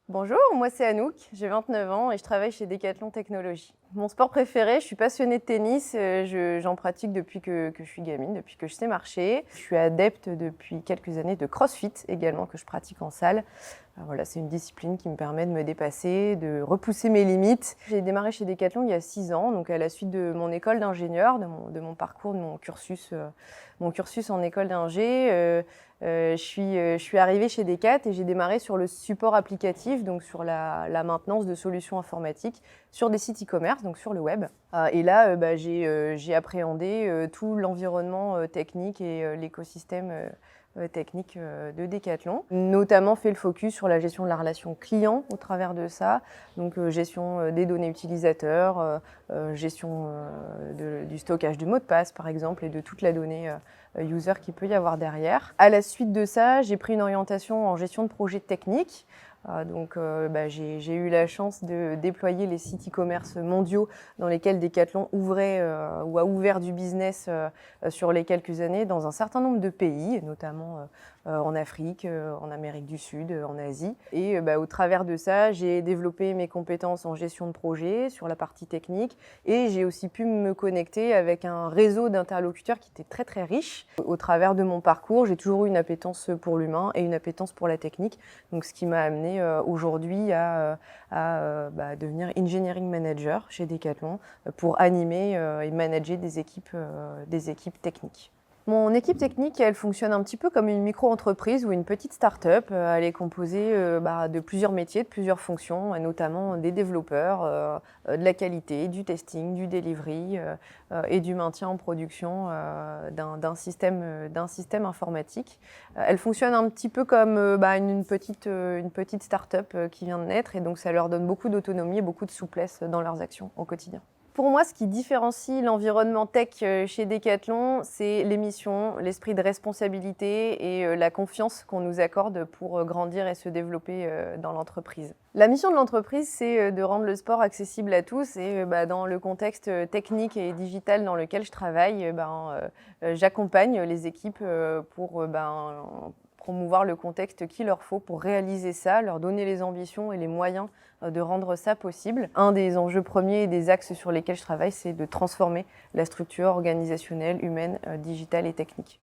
Bonjour, moi c'est Anouk, j'ai 29 ans et je travaille chez Decathlon Technologies. Mon sport préféré, je suis passionnée de tennis, j'en pratique depuis que je suis gamine, depuis que je sais marcher. Je suis adepte depuis quelques années de CrossFit également, que je pratique en salle. Voilà, c'est une discipline qui me permet de me dépasser, de repousser mes limites. J'ai démarré chez Decathlon il y a 6 ans, donc à la suite de mon école d'ingénieur, de mon parcours, de mon cursus en école d'ingé. Je suis arrivée chez Decat et j'ai démarré sur le support applicatif, donc sur la maintenance de solutions informatiques sur des sites e-commerce, donc sur le web. Et là, j'ai appréhendé tout l'environnement technique et l'écosystème technique de Decathlon. Notamment fait le focus sur la gestion de la relation client au travers de ça, donc gestion des données utilisateurs, gestion du stockage du mot de passe par exemple et de toute la donnée user qu'il peut y avoir derrière. À la suite de ça, j'ai pris une orientation en gestion de projet technique. J'ai eu la chance de déployer les sites e-commerce mondiaux dans lesquels Decathlon ouvrait ou a ouvert du business sur les quelques années dans un certain nombre de pays, notamment en Afrique, en Amérique du Sud, en Asie. Et au travers de ça, j'ai développé mes compétences en gestion de projet sur la partie technique et j'ai aussi pu me connecter avec un réseau d'interlocuteurs qui était très très riche. Au travers de mon parcours, j'ai toujours eu une appétence pour l'humain et une appétence pour la technique, donc ce qui m'a amené aujourd'hui à devenir engineering manager chez Decathlon pour animer et manager des équipes techniques. Mon équipe technique, elle fonctionne un petit peu comme une micro-entreprise ou une petite start-up. Elle est composée de plusieurs métiers, de plusieurs fonctions, et notamment des développeurs, de la qualité, du testing, du delivery et du maintien en production d'un système informatique. Elle fonctionne un petit peu comme une petite start-up qui vient de naître, et donc ça leur donne beaucoup d'autonomie et beaucoup de souplesse dans leurs actions au quotidien. Pour moi, ce qui différencie l'environnement tech chez Decathlon, c'est les missions, l'esprit de responsabilité et la confiance qu'on nous accorde pour grandir et se développer dans l'entreprise. La mission de l'entreprise, c'est de rendre le sport accessible à tous et dans le contexte technique et digital dans lequel je travaille, j'accompagne les équipes pour promouvoir le contexte qu'il leur faut pour réaliser ça, leur donner les ambitions et les moyens de rendre ça possible. Un des enjeux premiers et des axes sur lesquels je travaille, c'est de transformer la structure organisationnelle, humaine, digitale et technique.